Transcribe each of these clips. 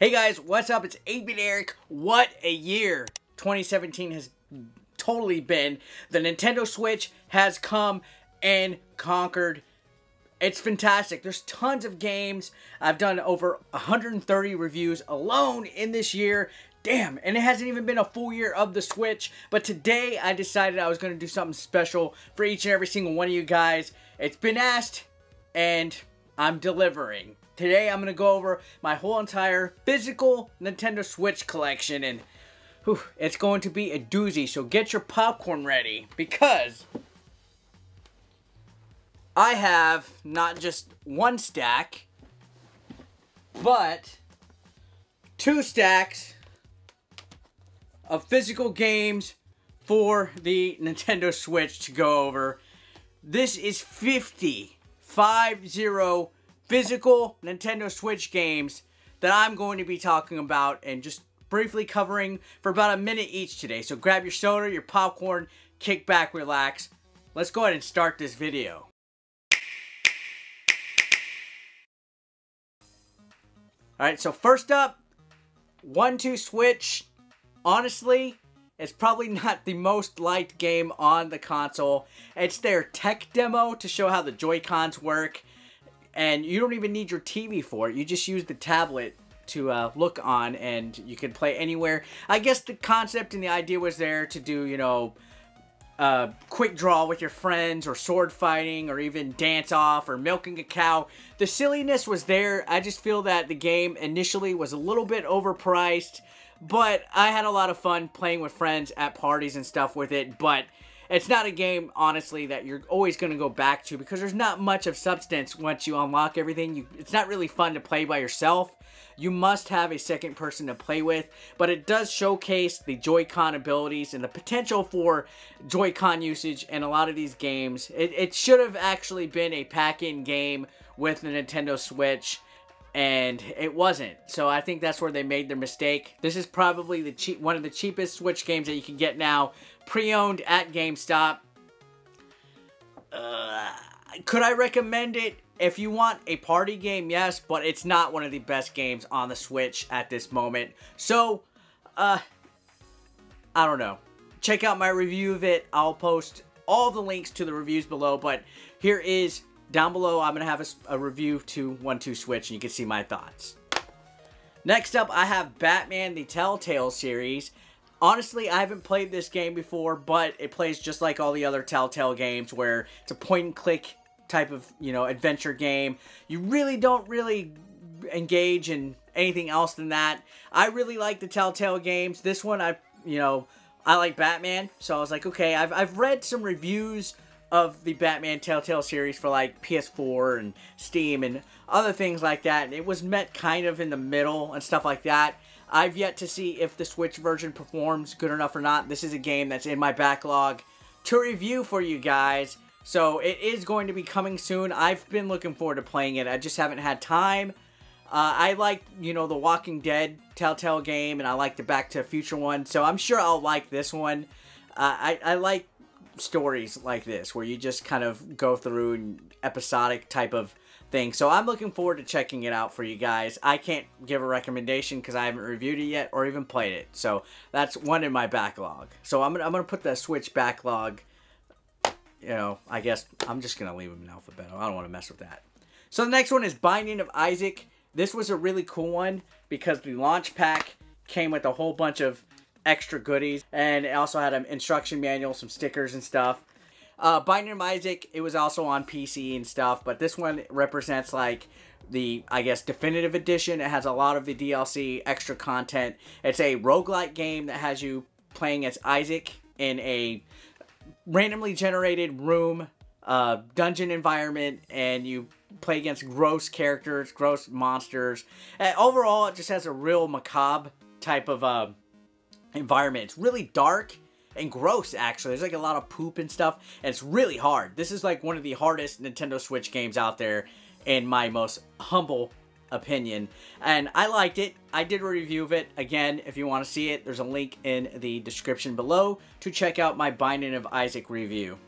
Hey guys, what's up? It's 8-Bit Eric. What a year 2017 has totally been. The Nintendo Switch has come and conquered. It's fantastic. There's tons of games. I've done over 130 reviews alone in this year. Damn, and it hasn't even been a full year of the Switch. But today I decided I was going to do something special for each and every single one of you guys. It's been asked, and I'm delivering. Today I'm going to go over my whole entire physical Nintendo Switch collection, and it's going to be a doozy, so get your popcorn ready, because I have not just one stack, but 2 stacks of physical games for the Nintendo Switch to go over. This is 50 physical Nintendo Switch games that I'm going to be talking about and just briefly covering for about a minute each today. So grab your soda, your popcorn, kick back, relax. Let's go ahead and start this video. Alright, so first up, 1-2 Switch. Honestly, it's probably not the most liked game on the console. It's their tech demo to show how the Joy-Cons work. And you don't even need your TV for it. You just use the tablet to look on, and you can play anywhere. I guess the concept and the idea was there to do, you know, quick draw with your friends, or sword fighting, or even dance off, or milking a cow. The silliness was there. I just feel that the game initially was a little bit overpriced, but I had a lot of fun playing with friends at parties and stuff with it. But it's not a game, honestly, that you're always going to go back to, because there's not much of substance once you unlock everything. It's not really fun to play by yourself. You must have a second person to play with, but it does showcase the Joy-Con abilities and the potential for Joy-Con usage in a lot of these games. It should have actually been a pack-in game with the Nintendo Switch, and it wasn't. So I think that's where they made their mistake. This is probably one of the cheapest Switch games that you can get now, pre-owned at GameStop. Could I recommend it? If you want a party game, yes, but it's not one of the best games on the Switch at this moment. So, I don't know. Check out my review of it. I'll post all the links to the reviews below, but here is, down below, I'm going to have a review to 1-2 Switch, and you can see my thoughts. Next up, I have Batman, the Telltale series. Honestly, I haven't played this game before, but it plays just like all the other Telltale games, where it's a point-and-click type of, you know, adventure game. You really don't engage in anything else than that. I really like the Telltale games. This one, I like Batman, so I was like, okay, I've read some reviews of the Batman Telltale series for like PS4 and Steam and other things like that, and it was met kind of in the middle and stuff like that. I've yet to see if the Switch version performs good enough or not. This is a game that's in my backlog to review for you guys, so it is going to be coming soon. I've been looking forward to playing it. I just haven't had time. I like, you know, the Walking Dead Telltale game, and I like the Back to the Future one, so I'm sure I'll like this one. I like stories like this, where you just kind of go through an episodic type of thing. So I'm looking forward to checking it out for you guys. I can't give a recommendation because I haven't reviewed it yet or even played it. So that's one in my backlog. So I'm gonna put the Switch backlog, you know, I guess I'm just gonna leave them in alphabetical. I don't want to mess with that. So the next one is Binding of Isaac. This was a really cool one because the launch pack came with a whole bunch of extra goodies, and it also had an instruction manual, some stickers and stuff. Binding of Isaac, it was also on PC and stuff, but this one represents like the, I guess, definitive edition. It has a lot of the DLC, extra content. It's a roguelike game that has you playing as Isaac in a randomly generated room, dungeon environment, and you play against gross characters, gross monsters. And overall, it just has a real macabre type of environment. It's really dark and gross, actually. There's like a lot of poop and stuff, and it's really hard. This is like one of the hardest Nintendo Switch games out there, in my most humble opinion, and I liked it. I did a review of it. Again, if you want to see it, there's a link in the description below to check out my Binding of Isaac review,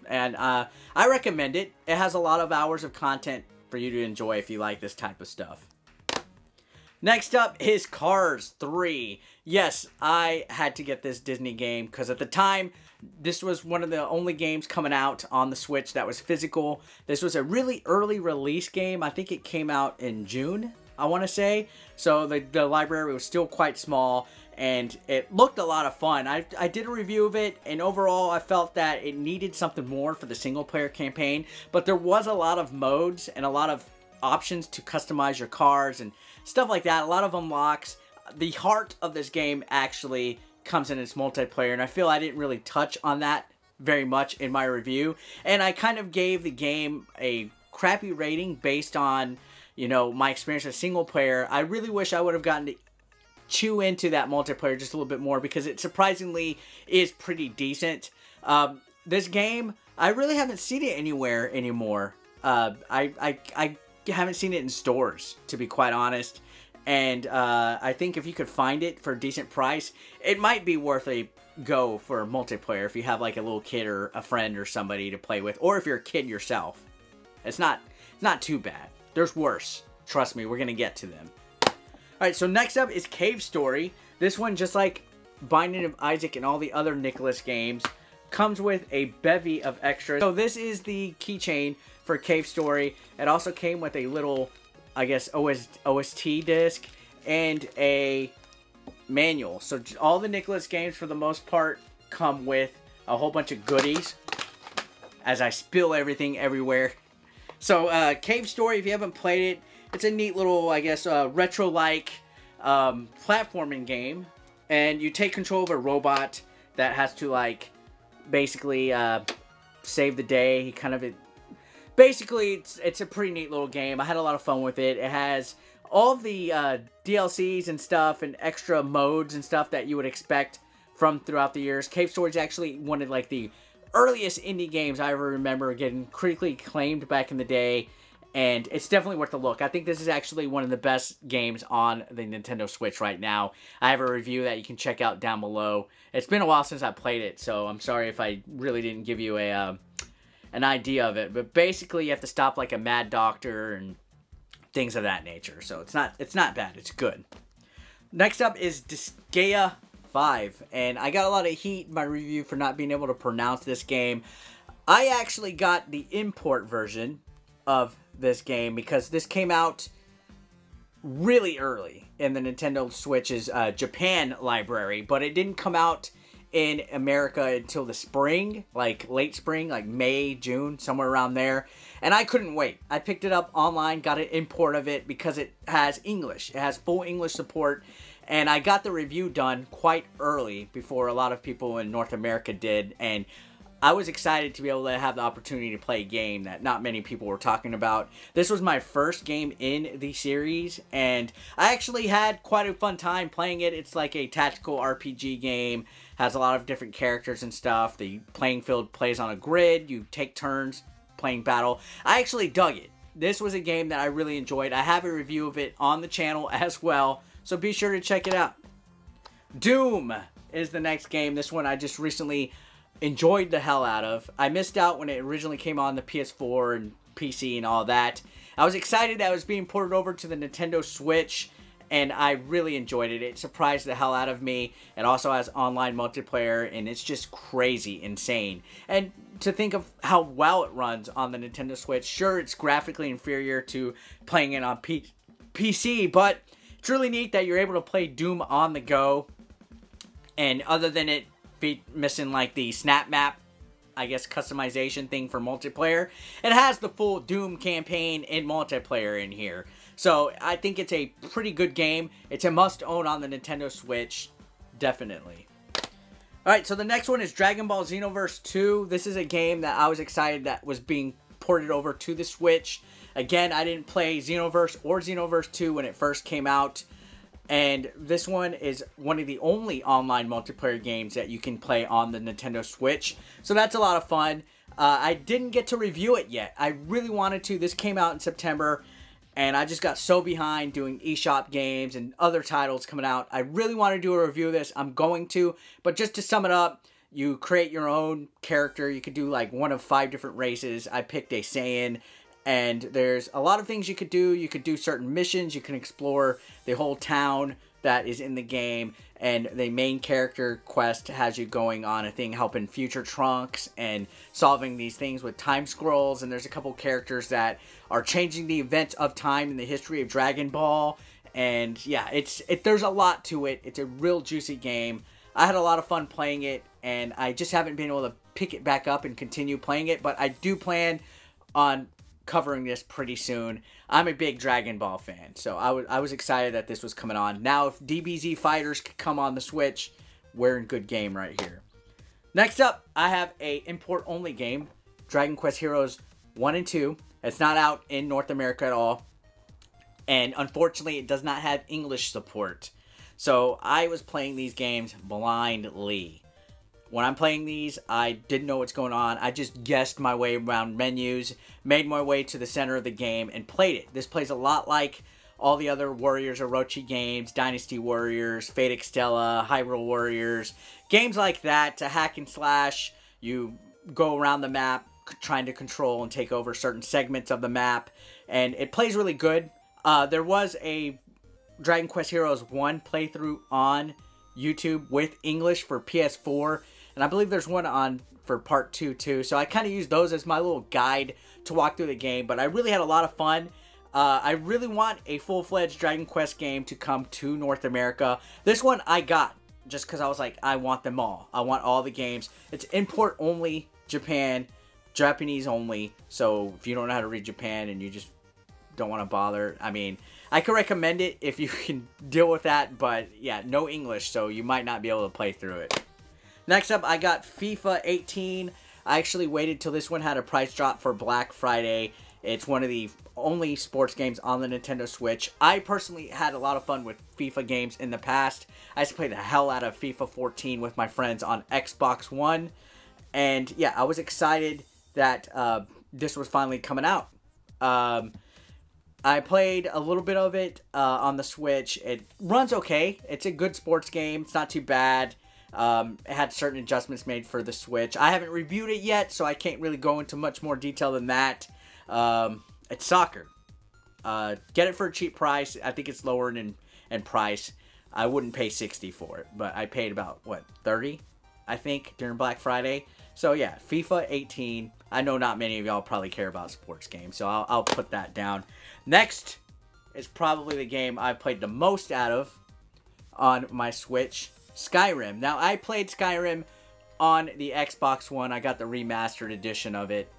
and I recommend it. It has a lot of hours of content for you to enjoy if you like this type of stuff. Next up is Cars 3. Yes, I had to get this Disney game because at the time, this was one of the only games coming out on the Switch that was physical. This was a really early release game. I think it came out in June, I want to say. So the library was still quite small and it looked a lot of fun. I did a review of it, and overall I felt that it needed something more for the single player campaign, but there was a lot of modes and a lot of options to customize your cars and stuff like that. A lot of unlocks. The heart of this game actually comes in its multiplayer, and I feel I didn't really touch on that very much in my review, and I kind of gave the game a crappy rating based on, you know, my experience with single player. I really wish I would have gotten to chew into that multiplayer just a little bit more because it surprisingly is pretty decent. This game, I really haven't seen it anywhere anymore. I haven't seen it in stores, to be quite honest. And I think if you could find it for a decent price, it might be worth a go for multiplayer if you have like a little kid or a friend or somebody to play with, or if you're a kid yourself. It's not too bad. There's worse. Trust me, we're gonna get to them. Alright, so next up is Cave Story. This one, just like Binding of Isaac and all the other Nicholas games, comes with a bevy of extras. So this is the keychain for Cave Story. It also came with a little, I guess, OST disc and a manual. So all the Nicholas games, for the most part, come with a whole bunch of goodies. As I spill everything everywhere. So Cave Story, if you haven't played it, it's a neat little, I guess, retro-like platforming game. And you take control of a robot that has to, like, basically save the day. He kind of... Basically, it's a pretty neat little game. I had a lot of fun with it. It has all of the DLCs and stuff and extra modes and stuff that you would expect from throughout the years. Cave Story is actually one of, like, the earliest indie games I ever remember getting critically acclaimed back in the day. And it's definitely worth a look. I think this is actually one of the best games on the Nintendo Switch right now. I have a review that you can check out down below. It's been a while since I played it, so I'm sorry if I really didn't give you a an idea of it. But basically, you have to stop like a mad doctor and things of that nature. So it's not bad. It's good. Next up is Disgaea V, and I got a lot of heat in my review for not being able to pronounce this game. I actually got the import version of this game because this came out really early in the Nintendo Switch's Japan library, but it didn't come out in America until the spring, like late spring, like May, June, somewhere around there, and I couldn't wait. I picked it up online, got an import of it because it has English. It has full English support, and I got the review done quite early before a lot of people in North America did, and I was excited to be able to have the opportunity to play a game that not many people were talking about. This was my first game in the series, and I actually had quite a fun time playing it. It's like a tactical RPG game, has a lot of different characters and stuff. The playing field plays on a grid. You take turns playing battle. I actually dug it. This was a game that I really enjoyed. I have a review of it on the channel as well, so be sure to check it out. Doom is the next game. This one I just recently enjoyed the hell out of. I missed out when it originally came on the PS4 and PC and all that. I was excited that it was being ported over to the Nintendo Switch, and I really enjoyed it. It surprised the hell out of me. It also has online multiplayer, and it's just crazy insane. And to think of how well it runs on the Nintendo Switch, sure, it's graphically inferior to playing it on PC, but it's really neat that you're able to play Doom on the go. And other than it missing like the snap map, I guess, customization thing for multiplayer, it has the full Doom campaign and multiplayer in here. So I think it's a pretty good game. It's a must own on the Nintendo Switch, definitely. Alright, so the next one is Dragon Ball Xenoverse 2. This is a game that I was excited that was being ported over to the Switch. Again, I didn't play Xenoverse or Xenoverse 2 when it first came out. And this one is one of the only online multiplayer games that you can play on the Nintendo Switch. So that's a lot of fun. I didn't get to review it yet. I really wanted to. This came out in September, and I just got so behind doing eShop games and other titles coming out. I really want to do a review of this. I'm going to. But just to sum it up, you create your own character. You could do like one of 5 different races. I picked a Saiyan. And there's a lot of things you could do. You could do certain missions. You can explore the whole town that is in the game. And the main character quest has you going on a thing helping future Trunks and solving these things with time scrolls. And there's a couple characters that are changing the events of time in the history of Dragon Ball. And yeah, there's a lot to it. It's a real juicy game. I had a lot of fun playing it, and I just haven't been able to pick it back up and continue playing it. But I do plan on covering this pretty soon. I'm a big Dragon Ball fan, so I was excited that this was coming on. Now, if DBZ Fighters could come on the Switch, we're in good game right here. Next up, I have a import-only game, Dragon Quest Heroes 1 and 2. It's not out in North America at all, and unfortunately, it does not have English support. So I was playing these games blindly. When I'm playing these, I didn't know what's going on. I just guessed my way around menus, made my way to the center of the game, and played it. This plays a lot like all the other Warriors Orochi games, Dynasty Warriors, Fate Extella, Hyrule Warriors. Games like that, to hack and slash. You go around the map trying to control and take over certain segments of the map. And it plays really good. There was a Dragon Quest Heroes 1 playthrough on YouTube with English for PS4, and I believe there's one on for part 2 too, so I kind of used those as my little guide to walk through the game, but I really had a lot of fun. I really want a full-fledged Dragon Quest game to come to North America. This one I got just because I was like, I want them all. I want all the games. It's import only, Japan, Japanese only, so if you don't know how to read Japan and you just don't want to bother, I mean, I could recommend it if you can deal with that, but yeah, no English, so you might not be able to play through it. Next up, I got FIFA 18. I actually waited till this one had a price drop for Black Friday. It's one of the only sports games on the Nintendo Switch. I personally had a lot of fun with FIFA games in the past. I used to play the hell out of FIFA 14 with my friends on Xbox One. And yeah, I was excited that this was finally coming out. I played a little bit of it on the Switch. It runs okay. It's a good sports game. It's not too bad. It had certain adjustments made for the Switch. I haven't reviewed it yet, so I can't really go into much more detail than that. It's soccer. Get it for a cheap price. I think it's lower in price. I wouldn't pay $60 for it, but I paid about, what, $30, I think, during Black Friday. So yeah, FIFA 18. I know not many of y'all probably care about sports games, so I'll put that down. Next is probably the game I played the most out of on my Switch, Skyrim. Now, I played Skyrim on the Xbox One. I got the remastered edition of it.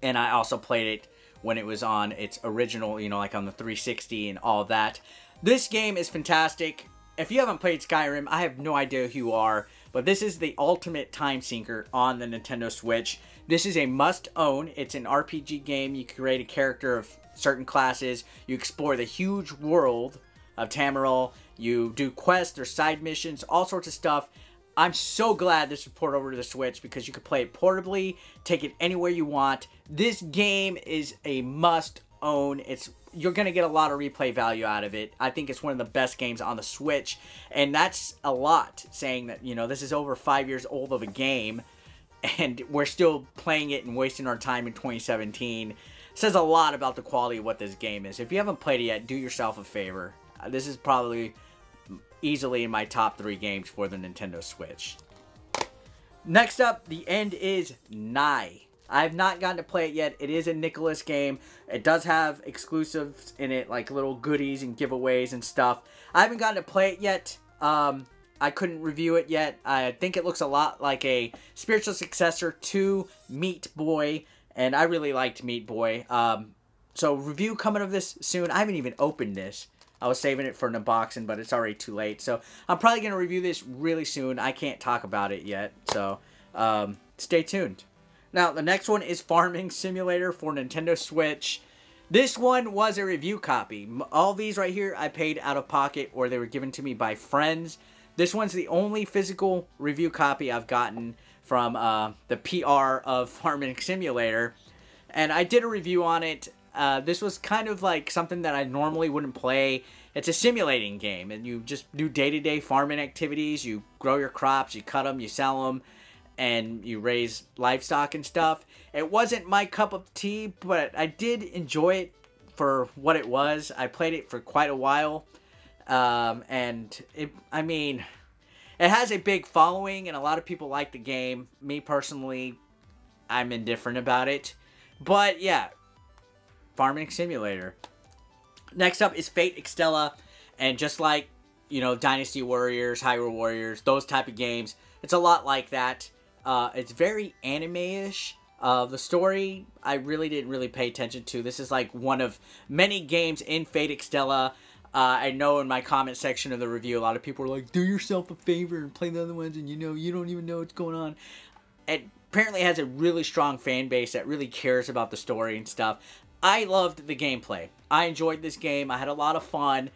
And I also played it when it was on its original, you know, like on the 360 and all that. This game is fantastic. If you haven't played Skyrim, I have no idea who you are. But this is the ultimate time sinker on the Nintendo Switch. This is a must-own. It's an RPG game. You create a character of certain classes. You explore the huge world of Tamriel. You do quests or side missions, all sorts of stuff. I'm so glad this was ported over to the Switch because you can play it portably, take it anywhere you want. This game is a must-own. You're going to get a lot of replay value out of it. I think it's one of the best games on the Switch, and that's a lot, saying that, you know, this is over 5 years old of a game, and we're still playing it and wasting our time in 2017. It says a lot about the quality of what this game is. If you haven't played it yet, do yourself a favor. This is probably easily in my top 3 games for the Nintendo Switch. Next up, the end is nigh. I have not gotten to play it yet. It is a Nicholas game. It does have exclusives in it, like little goodies and giveaways and stuff. I haven't gotten to play it yet. I couldn't review it yet. I think it looks a lot like a spiritual successor to Meat Boy, and I really liked Meat Boy. So review coming of this soon. I haven't even opened this. I was saving it for an unboxing, but it's already too late. So I'm probably going to review this really soon. I can't talk about it yet, so stay tuned. Now, the next one is Farming Simulator for Nintendo Switch. This one was a review copy. All these right here I paid out of pocket or they were given to me by friends. This one's the only physical review copy I've gotten from the PR of Farming Simulator. And I did a review on it. This was kind of like something that I normally wouldn't play. It's a simulating game, and you just do day-to-day farming activities. You grow your crops, you cut them, you sell them, and you raise livestock and stuff. It wasn't my cup of tea, but I did enjoy it for what it was. I played it for quite a while, and I mean, it has a big following, and a lot of people like the game. Me personally, I'm indifferent about it, but yeah, farming simulator. Next up is Fate Extella, and just like, you know, Dynasty Warriors, Hyrule Warriors, those type of games, it's a lot like that. It's very anime-ish. The story, I really didn't pay attention to. This is like one of many games in Fate Extella. I know in my comment section of the review, a lot of people are like, do yourself a favor and play the other ones, and you know, you don't even know what's going on. It apparently has a really strong fan base that really cares about the story and stuff. I loved the gameplay. I enjoyed this game. I had a lot of fun.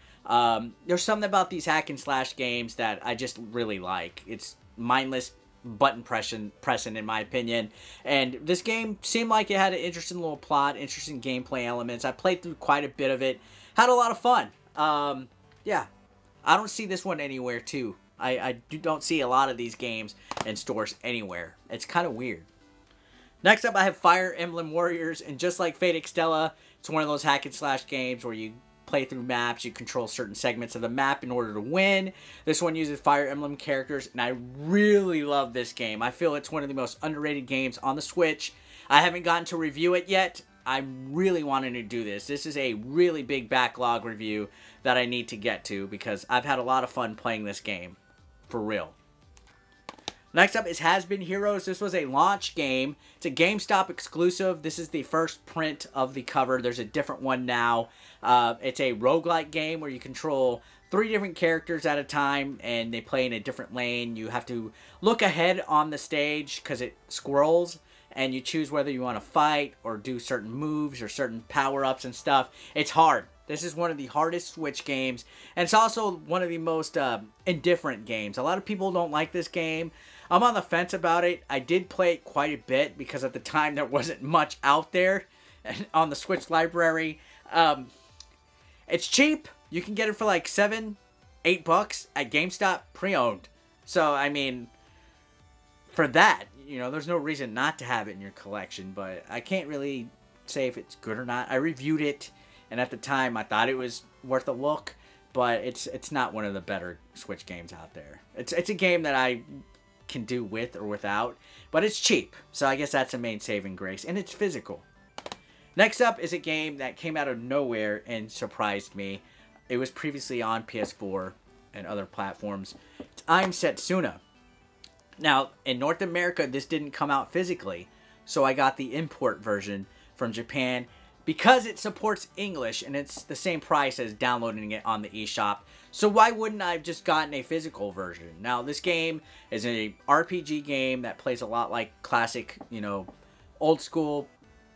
There's something about these hack and slash games that I just really like. It's mindless button pressing in my opinion. And this game seemed like it had an interesting little plot, interesting gameplay elements. I played through quite a bit of it. Had a lot of fun. Yeah. I don't see this one anywhere too. I don't see a lot of these games in stores anywhere. It's kind of weird. Next up, I have Fire Emblem Warriors, and just like Fate Extella, it's one of those hack and slash games where you play through maps, you control certain segments of the map in order to win. This one uses Fire Emblem characters, and I really love this game. I feel it's one of the most underrated games on the Switch. I haven't gotten to review it yet. I'm really wanting to do this. This is a really big backlog review that I need to get to because I've had a lot of fun playing this game. For real. Next up is Has Been Heroes. This was a launch game. It's a GameStop exclusive. This is the first print of the cover. There's a different one now. It's a roguelike game where you control 3 different characters at a time and they play in a different lane. You have to look ahead on the stage because it scrolls and you choose whether you want to fight or do certain moves or certain power-ups and stuff. It's hard. This is one of the hardest Switch games, and it's also one of the most indifferent games. A lot of people don't like this game. I'm on the fence about it. I did play it quite a bit because at the time there wasn't much out there on the Switch library. It's cheap. You can get it for like $7, $8 at GameStop pre-owned. So, I mean, for that, you know, there's no reason not to have it in your collection, but I can't really say if it's good or not. I reviewed it, and at the time I thought it was worth a look, but it's not one of the better Switch games out there. It's a game that I can do with or without, but it's cheap, so I guess that's a main saving grace, and it's physical. Next up is a game that came out of nowhere and surprised me. It was previously on PS4 and other platforms. It's I'm Setsuna. Now, in North America, this didn't come out physically, so I got the import version from Japan because it supports English, and it's the same price as downloading it on the eShop. So why wouldn't I have just gotten a physical version? Now, this game is an RPG game that plays a lot like classic, you know, old school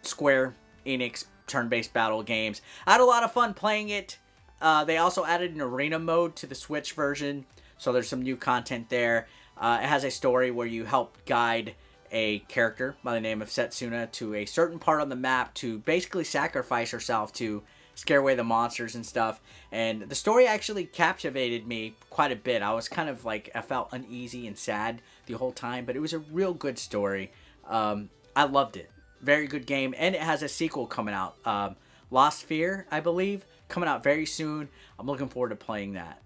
Square Enix turn-based battle games. I had a lot of fun playing it. They also added an arena mode to the Switch version, so there's some new content there. It has a story where you help guide a character by the name of Setsuna to a certain part on the map to basically sacrifice herself to scare away the monsters and stuff. And the story actually captivated me quite a bit. I was kind of like, I felt uneasy and sad the whole time, but it was a real good story. I loved it. Very good game, and it has a sequel coming out. Lost Fear, I believe, coming out very soon. I'm looking forward to playing that.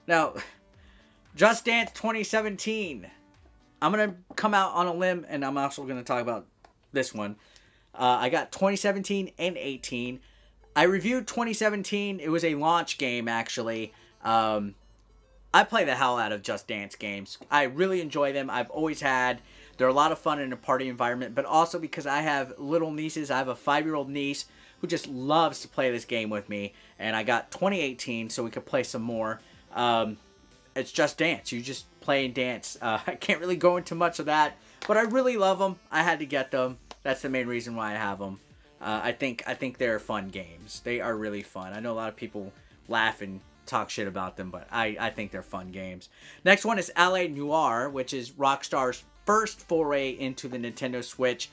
Now, Just Dance 2017. I'm going to come out on a limb, and I'm also going to talk about this one. I got 2017 and 18. I reviewed 2017. It was a launch game, actually. I play the hell out of Just Dance games. I really enjoy them. I've always had. They're a lot of fun in a party environment, but also because I have little nieces. I have a 5-year-old niece who just loves to play this game with me, and I got 2018 so we could play some more. It's Just Dance. You just play and dance. I can't really go into much of that, but I really love them. I had to get them. That's the main reason why I have them. I think they're fun games. They are really fun. I know a lot of people laugh and talk shit about them, but I think they're fun games. Next one is L.A. Noire, which is Rockstar's first foray into the Nintendo Switch.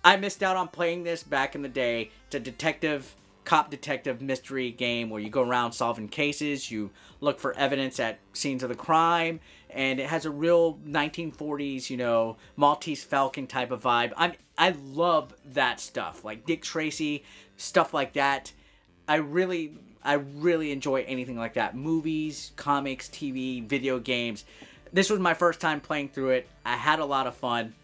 I missed out on playing this back in the day. It's a detective cop detective mystery game where you go around solving cases, you look for evidence at scenes of the crime, and it has a real 1940s, you know, Maltese Falcon type of vibe. I love that stuff, like Dick Tracy, stuff like that. I really enjoy anything like that. Movies, comics, TV, video games. This was my first time playing through it. I had a lot of fun,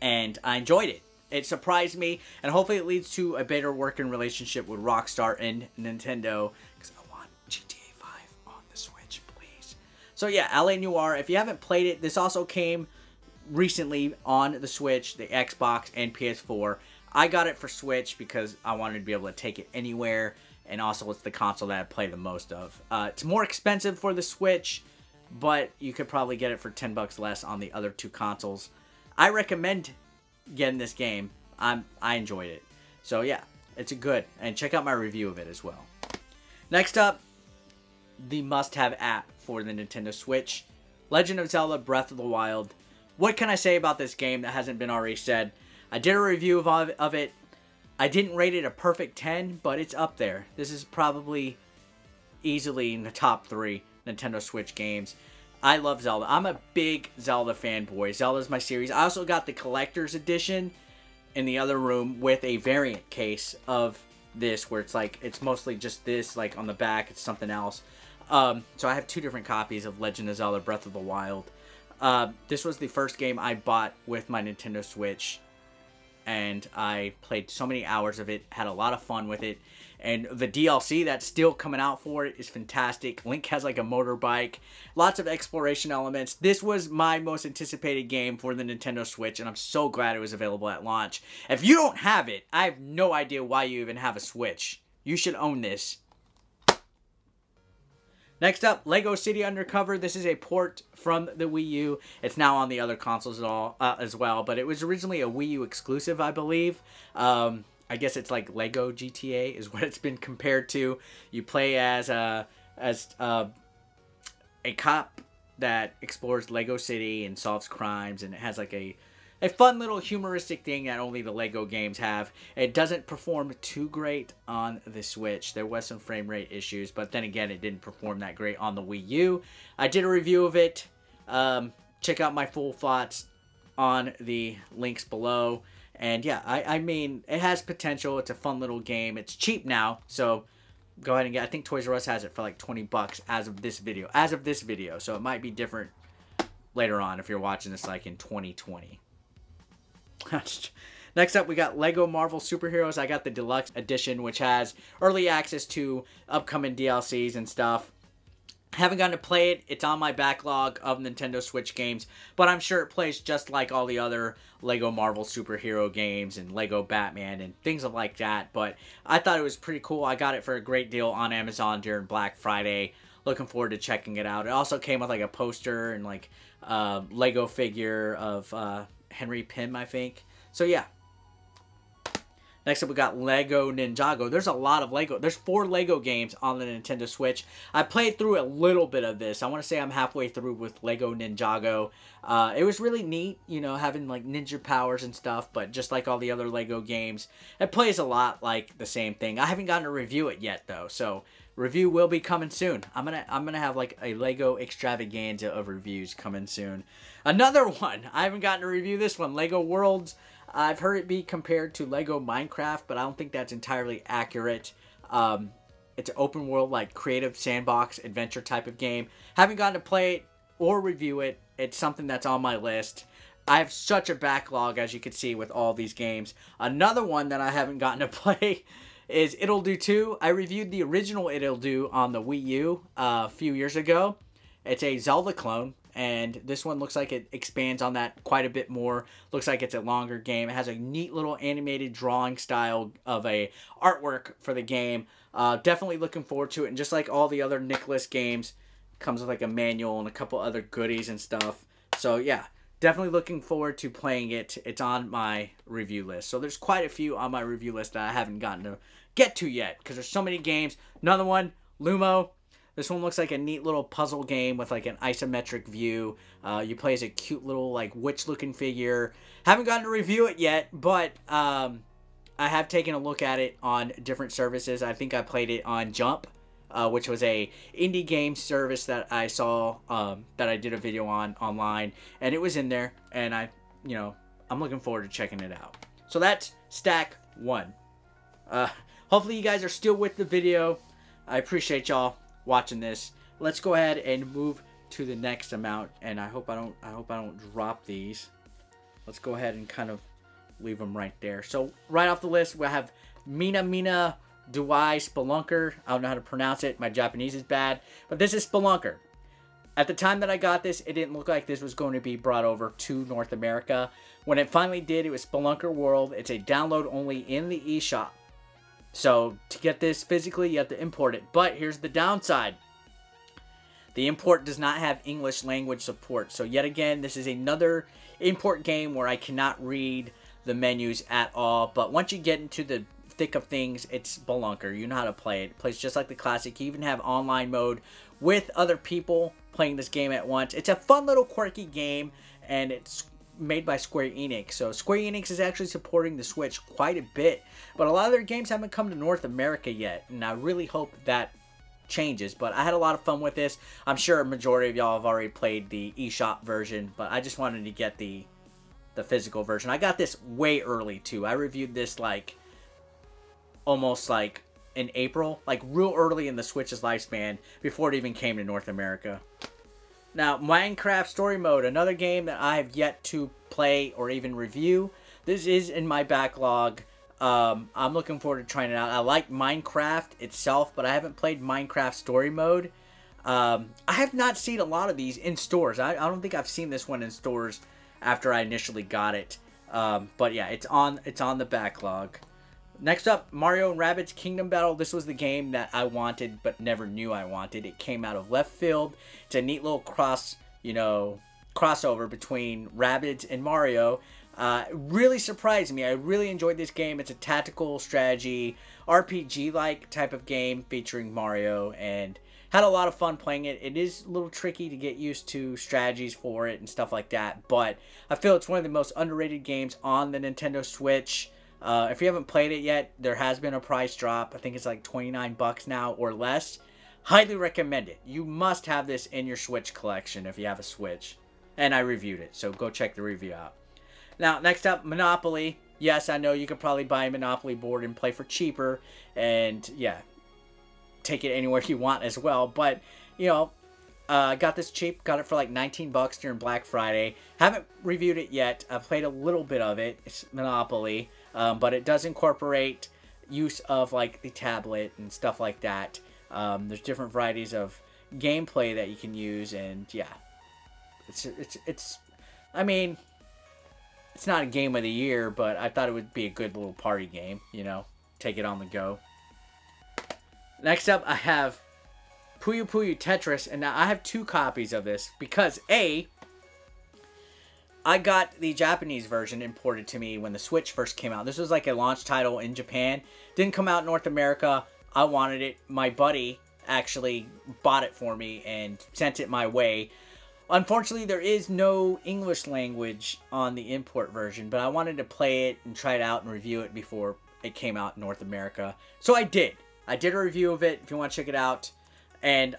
and I enjoyed it. It surprised me, and hopefully it leads to a better working relationship with Rockstar and Nintendo, because I want GTA 5 on the Switch, please. So yeah, LA Noire, if you haven't played it, this also came recently on the Switch, the Xbox, and PS4. I got it for Switch because I wanted to be able to take it anywhere, and also it's the console that I play the most of. It's more expensive for the Switch, but you could probably get it for $10 less on the other two consoles. I recommend getting this game. I enjoyed it. So yeah, it's a good, and check out my review of it as well. Next up, the must-have app for the Nintendo Switch, Legend of Zelda Breath of the Wild. What can I say about this game that hasn't been already said? I did a review of it. I didn't rate it a perfect 10, but it's up there. This is probably easily in the top 3 Nintendo Switch games. I love Zelda. I'm a big Zelda fanboy. Zelda's my series. I also got the collector's edition in the other room with a variant case of this, where it's like, it's mostly just this, like on the back, it's something else. So I have 2 different copies of Legend of Zelda Breath of the Wild. This was the first game I bought with my Nintendo Switch, and I played so many hours of it, had a lot of fun with it. And the DLC that's still coming out for it is fantastic. Link has like a motorbike, lots of exploration elements. This was my most anticipated game for the Nintendo Switch, and I'm so glad it was available at launch. If you don't have it, I have no idea why you even have a Switch. You should own this. Next up, Lego City Undercover. This is a port from the Wii U. It's now on the other consoles as well, but it was originally a Wii U exclusive, I believe. I guess it's like Lego GTA is what it's been compared to. You play as a cop that explores Lego City and solves crimes, and it has like a fun little humoristic thing that only the Lego games have. It doesn't perform too great on the Switch. There was some frame rate issues, but then again, it didn't perform that great on the Wii U. I did a review of it. Check out my full thoughts on the links below. And yeah, I mean, it has potential. It's a fun little game. It's cheap now, so go ahead and get. I think Toys R Us has it for like $20 as of this video. So it might be different later on if you're watching this like in 2020. Next up, we got Lego Marvel Superheroes. I got the deluxe edition, which has early access to upcoming DLCs and stuff. Haven't gotten to play it. It's on my backlog of Nintendo Switch games, but I'm sure it plays just like all the other Lego Marvel superhero games and Lego Batman and things like that. But I thought it was pretty cool. I got it for a great deal on Amazon during Black Friday. Looking forward to checking it out. It also came with like a poster and like Lego figure of Henry Pym, I think. So yeah. Next up, we got Lego Ninjago. There's a lot of Lego. There's 4 Lego games on the Nintendo Switch. I played through a little bit of this. I want to say I'm halfway through with Lego Ninjago. It was really neat, you know, having like ninja powers and stuff, but just like all the other Lego games, it plays a lot like the same thing. I haven't gotten to review it yet though, so review will be coming soon. I'm gonna have like a Lego extravaganza of reviews coming soon. Another one, I haven't gotten to review this one, Lego Worlds. I've heard it be compared to Lego Minecraft, but I don't think that's entirely accurate. It's an open world, like creative sandbox adventure type of game. Haven't gotten to play it or review it. It's something that's on my list. I have such a backlog, as you can see, with all these games. Another one that I haven't gotten to play is It'll Do 2. I reviewed the original It'll Do on the Wii U a few years ago. It's a Zelda clone, and this one looks like it expands on that quite a bit more. Looks like it's a longer game. It has a neat little animated drawing style of a artwork for the game. Definitely looking forward to it, and just like all the other Nicholas games, comes with like a manual and a couple other goodies and stuff. So yeah, definitely looking forward to playing it. It's on my review list. So there's quite a few on my review list that I haven't gotten to get to yet, because there's so many games. Another one, Lumo. This one looks like a neat little puzzle game with like an isometric view. You play as a cute little like witch looking figure. Haven't gotten to review it yet, but I have taken a look at it on different services. I think I played it on Jump, which was a indie game service that I saw, that I did a video on online, and it was in there, and I'm looking forward to checking it out. So that's stack 1. Hopefully you guys are still with the video. I appreciate y'all watching this. Let's go ahead and move to the next amount, and I hope I don't drop these. Let's go ahead and kind of leave them right there. So right off the list, we have Mina Duai Spelunker. I don't know how to pronounce it. My Japanese is bad, but this is Spelunker. At the time that I got this, it didn't look like this was going to be brought over to North America. When it finally did, it was Spelunker World. It's a download only in the eShop. So to get this physically, you have to import it. But here's the downside. The import does not have English language support. So yet again, this is another import game where I cannot read the menus at all. But once you get into the thick of things, it's Spelunker. You know how to play it. It plays just like the classic. You even have online mode with other people playing this game at once. It's a fun little quirky game, and it's made by Square Enix. So Square Enix is actually supporting the Switch quite a bit, but a lot of their games haven't come to North America yet, and I really hope that changes. But I had a lot of fun with this. I'm sure a majority of y'all have already played the eShop version, but I just wanted to get the physical version. I got this way early too. I reviewed this like almost like in April, like real early in the Switch's lifespan, before it even came to North America. Now, Minecraft Story Mode, another game that I have yet to play or even review. This is in my backlog. I'm looking forward to trying it out. I like Minecraft itself, but I haven't played Minecraft Story Mode. I have not seen a lot of these in stores. I don't think I've seen this one in stores after I initially got it. But yeah, it's on the backlog. Next up, Mario & Rabbids Kingdom Battle. This was the game that I wanted but never knew I wanted. It came out of left field. It's a neat little crossover between Rabbids and Mario. Really surprised me. I really enjoyed this game. It's a tactical strategy, RPG-like type of game featuring Mario, and had a lot of fun playing it. It is a little tricky to get used to strategies for it and stuff like that, but I feel it's one of the most underrated games on the Nintendo Switch. If you haven't played it yet, there has been a price drop. I think it's like 29 bucks now or less. Highly recommend it. You must have this in your Switch collection if you have a Switch. And I reviewed it, so go check the review out. Now, next up, Monopoly. Yes, I know you could probably buy a Monopoly board and play for cheaper. And, yeah, take it anywhere you want as well. But, you know, got this cheap. Got it for like 19 bucks during Black Friday. Haven't reviewed it yet. I've played a little bit of it. It's Monopoly. But it does incorporate use of like the tablet and stuff like that. There's different varieties of gameplay that you can use, and yeah, it's I mean, it's not a game of the year, but I thought it would be a good little party game, you know, take it on the go. Next up, I have Puyo Puyo Tetris, and now I have 2 copies of this because I got the Japanese version imported to me when the Switch first came out. This was like a launch title in Japan. Didn't come out in North America. I wanted it. My buddy actually bought it for me and sent it my way. Unfortunately, there is no English language on the import version, but I wanted to play it and try it out and review it before it came out in North America. So I did. I did a review of it if you want to check it out. And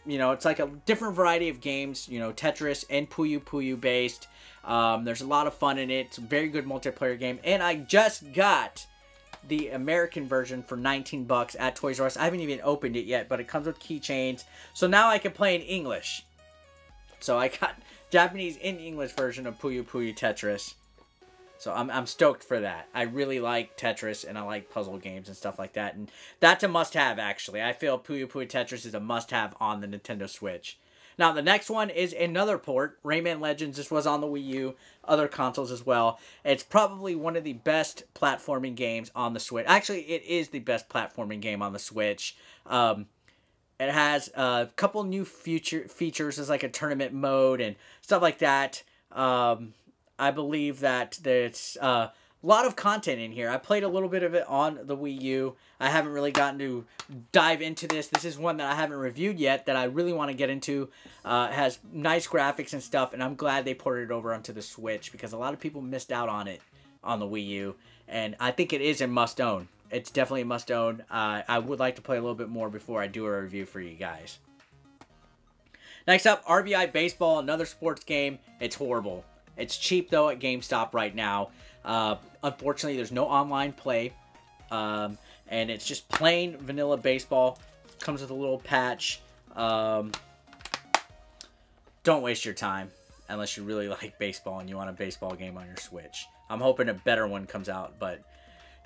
you know, it's like a different variety of games, you know, Tetris and Puyo Puyo based. There's a lot of fun in it. It's a very good multiplayer game. And I just got the American version for 19 bucks at Toys R Us. I haven't even opened it yet, but it comes with keychains. So now I can play in English. So I got Japanese and English version of Puyo Puyo Tetris. So I'm stoked for that. I really like Tetris, and I like puzzle games and stuff like that. And that's a must-have, actually. I feel Puyo Puyo Tetris is a must-have on the Nintendo Switch. Now, the next one is another port, Rayman Legends. This was on the Wii U, other consoles as well. It's probably one of the best platforming games on the Switch. Actually, it is the best platforming game on the Switch. It has a couple new features. There's like a tournament mode and stuff like that. I believe that there's a lot of content in here. I played a little bit of it on the Wii U. I haven't really gotten to dive into this. This is one that I haven't reviewed yet that I really want to get into. It has nice graphics and stuff, and I'm glad they ported it over onto the Switch because a lot of people missed out on it on the Wii U. and I think it is a must-own. It's definitely a must-own. I would like to play a little bit more before I do a review for you guys. Next up, RBI Baseball, another sports game. It's horrible. It's cheap, though, at GameStop right now. Unfortunately, there's no online play, and it's just plain vanilla baseball. Comes with a little patch. Don't waste your time unless you really like baseball and you want a baseball game on your Switch. I'm hoping a better one comes out, but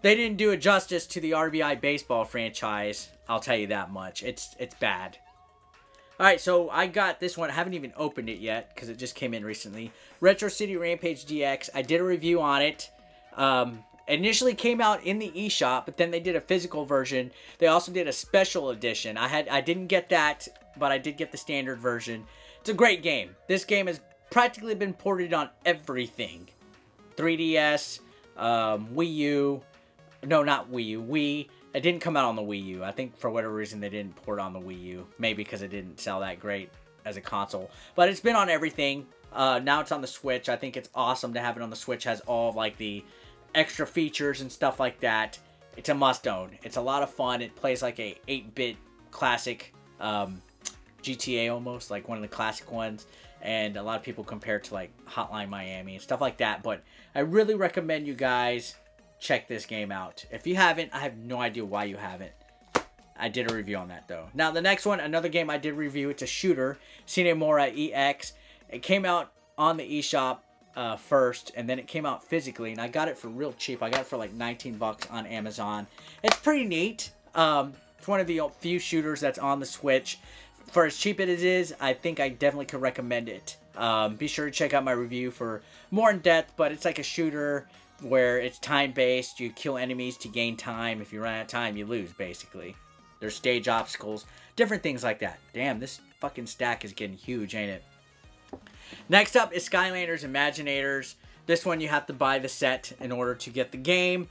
they didn't do it justice to the RBI Baseball franchise. I'll tell you that much. It's bad. Alright, so I got this one. I haven't even opened it yet because it just came in recently. Retro City Rampage DX. I did a review on it. Initially came out in the eShop, but then they did a physical version. They also did a special edition. I didn't get that, but I did get the standard version. It's a great game. This game has practically been ported on everything. 3DS, Wii U. No, not Wii U. Wii. It didn't come out on the Wii U. I think for whatever reason they didn't port on the Wii U. Maybe because it didn't sell that great as a console. But it's been on everything. Now it's on the Switch. I think it's awesome to have it on the Switch. It has all of, like, the extra features and stuff like that. It's a must-own. It's a lot of fun. It plays like a 8-bit classic GTA almost, like one of the classic ones. And a lot of people compare it to like Hotline Miami and stuff like that. But I really recommend you guys check this game out. If you haven't, I have no idea why you haven't. I did a review on that though. Now the next one, another game I did review. It's a shooter, Xenoblade EX. It came out on the eShop first, and then it came out physically, and I got it for real cheap. I got it for like 19 bucks on Amazon. It's pretty neat. It's one of the few shooters that's on the Switch. For as cheap as it is, I think I definitely could recommend it. Be sure to check out my review for more in depth, but it's like a shooter where it's time-based. You kill enemies to gain time. If you run out of time, you lose, basically. There's stage obstacles, different things like that. Damn, this fucking stack is getting huge, ain't it? Next up is Skylanders Imaginators. This one you have to buy the set in order to get the game.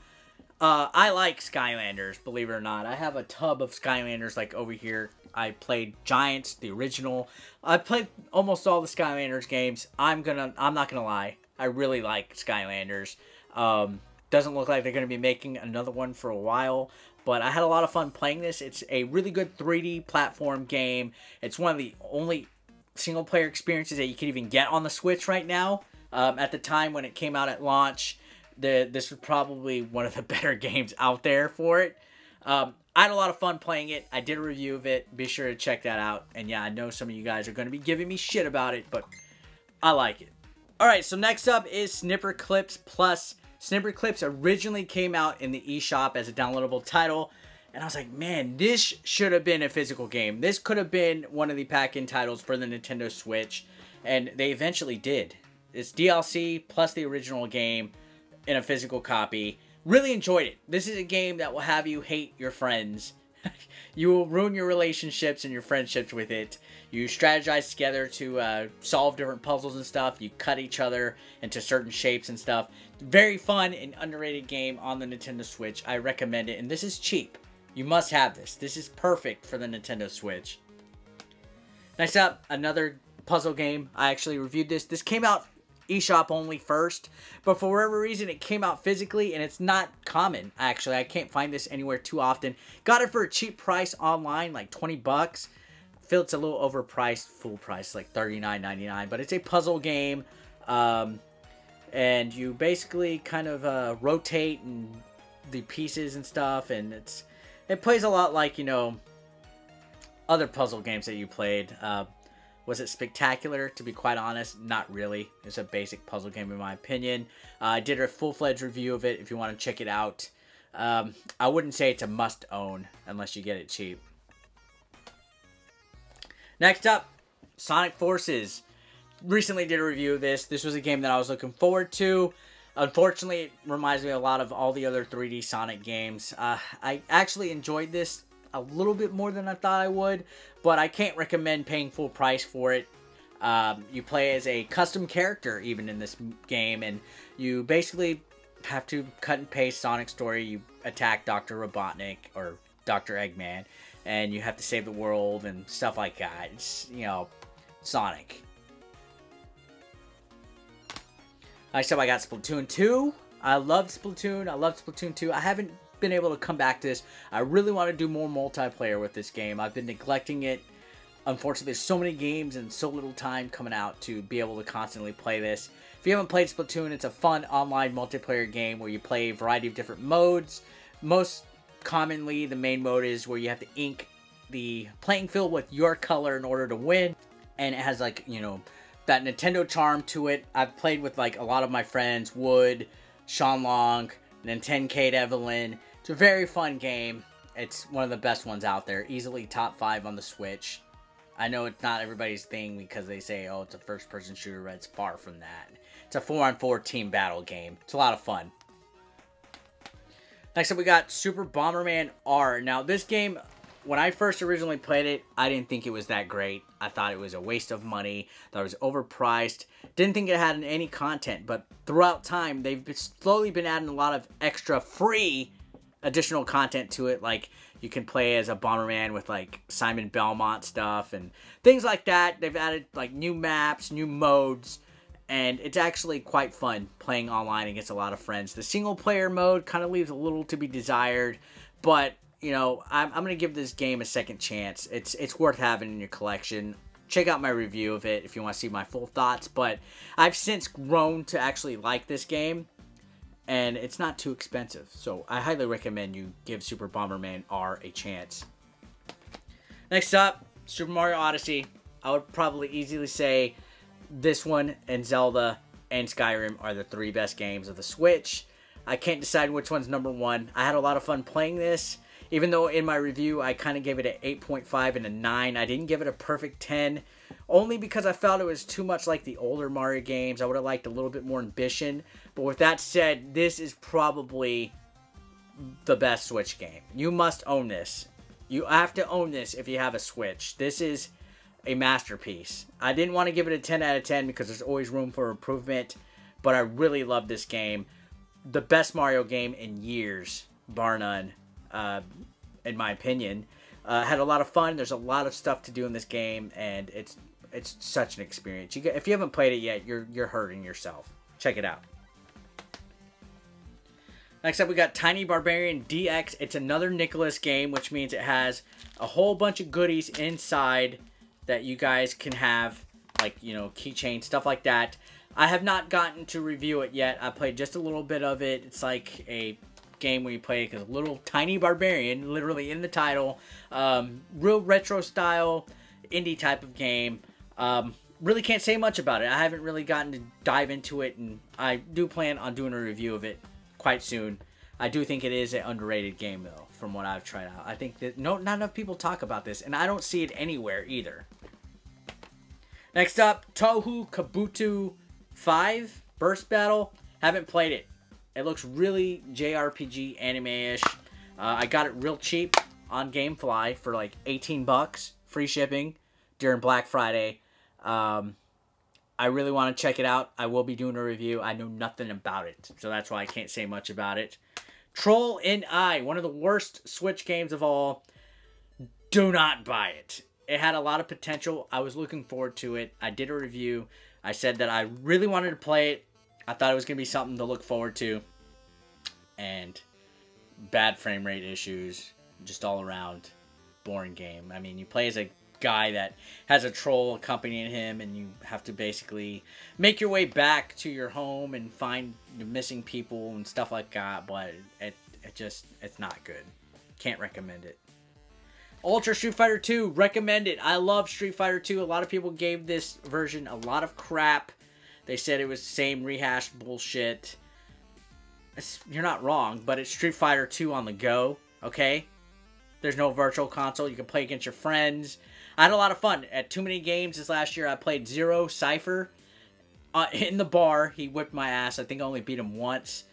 I like Skylanders, believe it or not. I have a tub of Skylanders like over here. I played Giants, the original. I played almost all the Skylanders games. I'm not gonna lie. I really like Skylanders. Doesn't look like they're gonna be making another one for a while, but I had a lot of fun playing this. It's a really good 3D platform game. It's one of the only single player experiences that you can even get on the Switch right now. At the time when it came out at launch, this was probably one of the better games out there for it. I had a lot of fun playing it. I did a review of it. Be sure to check that out. And yeah, I know some of you guys are going to be giving me shit about it, but I like it. Alright, so next up is Snipper Eclipse Plus. Snipper Eclipse originally came out in the eShop as a downloadable title. And I was like, man, this should have been a physical game. This could have been one of the pack-in titles for the Nintendo Switch. And they eventually did. It's DLC plus the original game in a physical copy. Really enjoyed it. This is a game that will have you hate your friends. You will ruin your relationships and your friendships with it. You strategize together to solve different puzzles and stuff. You cut each other into certain shapes and stuff. Very fun and underrated game on the Nintendo Switch. I recommend it. And this is cheap. You must have this. This is perfect for the Nintendo Switch. Next up, another puzzle game. I actually reviewed this. This came out eShop only first, but for whatever reason it came out physically, and it's not common actually. I can't find this anywhere too often. Got it for a cheap price online, like 20 bucks. I feel it's a little overpriced. Full price like $39.99, but it's a puzzle game, and you basically kind of rotate and the pieces and stuff, and it plays a lot like, you know, other puzzle games that you played. Was it spectacular? To be quite honest, not really. It's a basic puzzle game in my opinion. I did a full-fledged review of it if you want to check it out. I wouldn't say it's a must-own unless you get it cheap. Next up, Sonic Forces. Recently did a review of this. This was a game that I was looking forward to. Unfortunately, it reminds me a lot of all the other 3D Sonic games. I actually enjoyed this a little bit more than I thought I would, but I can't recommend paying full price for it. You play as a custom character even in this game, and you basically have to cut and paste Sonic's story. You attack Dr. Robotnik or Dr. Eggman, and you have to save the world and stuff like that. It's, you know, Sonic. Next up, I got Splatoon 2. I loved Splatoon. I loved Splatoon 2. I haven't been able to come back to this. I really want to do more multiplayer with this game. I've been neglecting it. Unfortunately, there's so many games and so little time coming out to be able to constantly play this. If you haven't played Splatoon, it's a fun online multiplayer game where you play a variety of different modes. Most commonly, the main mode is where you have to ink the playing field with your color in order to win. And it has, like, you know, that Nintendo charm to it. I've played with, like, a lot of my friends, Wood, Sean Long, Nintendo Evelyn. It's a very fun game. It's one of the best ones out there. Easily top 5 on the Switch. I know it's not everybody's thing because they say, oh, it's a first-person shooter, but it's far from that. It's a 4-on-4 team battle game. It's a lot of fun. Next up, we got Super Bomberman R. Now, this game, when I first originally played it, I didn't think it was that great. I thought it was a waste of money. Thought it was overpriced. Didn't think it had any content, but throughout time, they've slowly been adding a lot of extra free additional content to it, like you can play as a Bomberman with like Simon Belmont stuff and things like that. They've added like new maps, new modes, and it's actually quite fun playing online against a lot of friends. The single player mode kind of leaves a little to be desired, but you know, I'm going to give this game a second chance. It's worth having in your collection. Check out my review of it if you want to see my full thoughts, but I've since grown to actually like this game. And it's not too expensive. So I highly recommend you give Super Bomberman R a chance. Next up, Super Mario Odyssey. I would probably easily say this one and Zelda and Skyrim are the 3 best games of the Switch. I can't decide which one's number 1. I had a lot of fun playing this. Even though in my review I kind of gave it an 8.5 and a 9. I didn't give it a perfect 10. Only because I felt it was too much like the older Mario games. I would have liked a little bit more ambition. But with that said, this is probably the best Switch game. You must own this. You have to own this if you have a Switch. This is a masterpiece. I didn't want to give it a 10 out of 10 because there's always room for improvement. But I really love this game. The best Mario game in years, bar none, in my opinion. Had a lot of fun. There's a lot of stuff to do in this game, and it's such an experience. If you haven't played it yet, you're hurting yourself. Check it out. Next up, we got Tiny Barbarian DX. It's another Nicholas game, which means it has a whole bunch of goodies inside that you guys can have, like, you know, keychain, stuff like that. I have not gotten to review it yet. I played just a little bit of it. It's like a game where you play a little tiny barbarian, literally in the title. Real retro style, indie type of game. Really can't say much about it. I haven't really gotten to dive into it, and I do plan on doing a review of it quite soon. I do think it is an underrated game, though, from what I've tried out. I think that not enough people talk about this, and I don't see it anywhere either. Next up, Tahu Kabuto V Burst Battle. Haven't played it. It looks really JRPG anime-ish. I got it real cheap on GameFly for like 18 bucks, free shipping during Black Friday. I really want to check it out. I will be doing a review. I know nothing about it, so that's why I can't say much about it. Troll in Eye, one of the worst Switch games of all. Do not buy it. It had a lot of potential. I was looking forward to it. I did a review. I said that I really wanted to play it. I thought it was going to be something to look forward to. And bad frame rate issues. Just all around boring game. I mean, you play as a guy that has a troll accompanying him, and you have to basically make your way back to your home and find the missing people and stuff like that. But it's not good. Can't recommend it. Ultra Street Fighter 2, recommend it. I love Street Fighter 2. A lot of people gave this version a lot of crap. They said it was the same rehashed bullshit. You're not wrong, but it's Street Fighter 2 on the go, okay? There's no virtual console. You can play against your friends. I had a lot of fun. At too many games this last year, I played Zero Cypher in the bar. He whipped my ass. I think I only beat him once.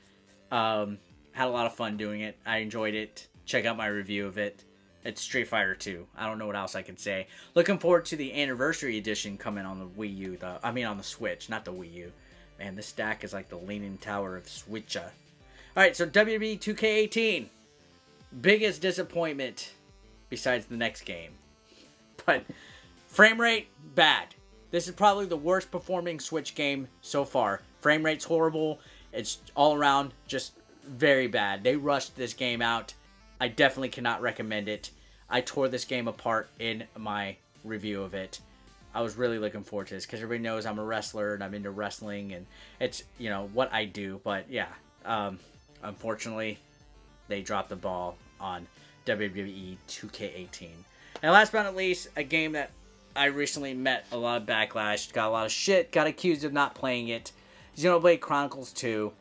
Had a lot of fun doing it. I enjoyed it. Check out my review of it. It's Street Fighter 2. I don't know what else I can say. Looking forward to the Anniversary Edition coming on the Wii U. On the Switch, not the Wii U. Man, this stack is like the Leaning Tower of Switcha. Alright, so WWE 2K18. Biggest disappointment besides the next game. But frame rate, bad. This is probably the worst performing Switch game so far. Frame rate's horrible. It's all around just very bad. They rushed this game out. I definitely cannot recommend it. I tore this game apart in my review of it. I was really looking forward to this because everybody knows I'm a wrestler and I'm into wrestling and it's, you know, what I do. But yeah, unfortunately, they dropped the ball on WWE 2K18. And last but not least, a game that I recently met a lot of backlash, got a lot of shit, got accused of not playing it. Xenoblade Chronicles 2.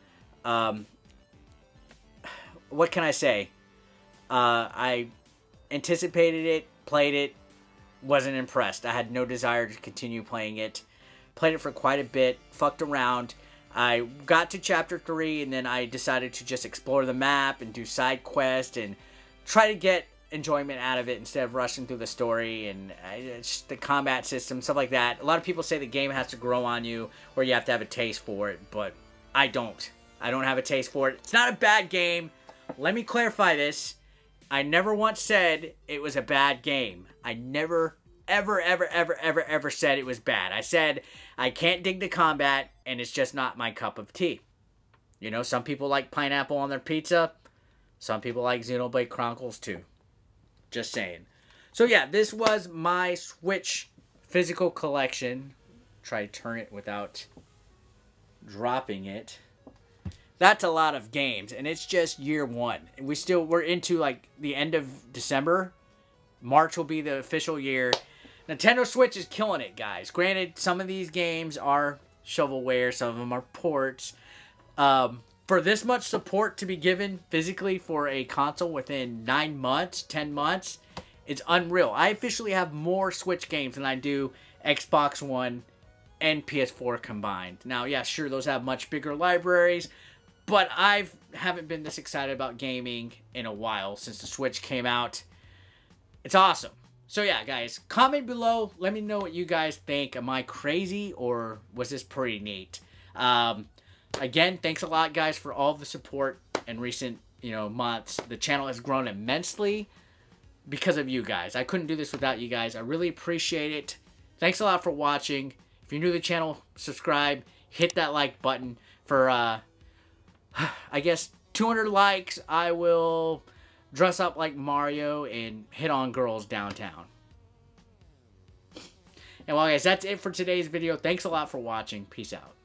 What can I say? I anticipated it, played it, wasn't impressed. I had no desire to continue playing it. Played it for quite a bit, fucked around. I got to chapter 3 and then I decided to just explore the map and do side quests and try to get enjoyment out of it instead of rushing through the story and just the combat system, stuff like that. A lot of people say the game has to grow on you or you have to have a taste for it, but I don't. I don't have a taste for it. It's not a bad game. Let me clarify this. I never once said it was a bad game. I never, ever said it was bad. I said I can't dig the combat and it's just not my cup of tea. You know, some people like pineapple on their pizza. Some people like Xenoblade Chronicles 2. Just saying. So yeah, this was my Switch physical collection. Try to turn it without dropping it. That's a lot of games, and it's just year one. We're into like the end of December. March will be the official year. Nintendo Switch is killing it, guys. Granted, some of these games are shovelware, some of them are ports. For this much support to be given physically for a console within 9 months, 10 months, it's unreal. I officially have more Switch games than I do Xbox One and PS4 combined. Now, yeah, sure, those have much bigger libraries, but I haven't been this excited about gaming in a while since the Switch came out. It's awesome. So yeah, guys, comment below. Let me know what you guys think. Am I crazy or was this pretty neat? Again, thanks a lot, guys, for all the support in recent, months. The channel has grown immensely because of you guys. I couldn't do this without you guys. I really appreciate it. Thanks a lot for watching. If you're new to the channel, subscribe. Hit that like button. For, I guess, 200 likes, I will dress up like Mario and hit on girls downtown. And well, guys, that's it for today's video. Thanks a lot for watching. Peace out.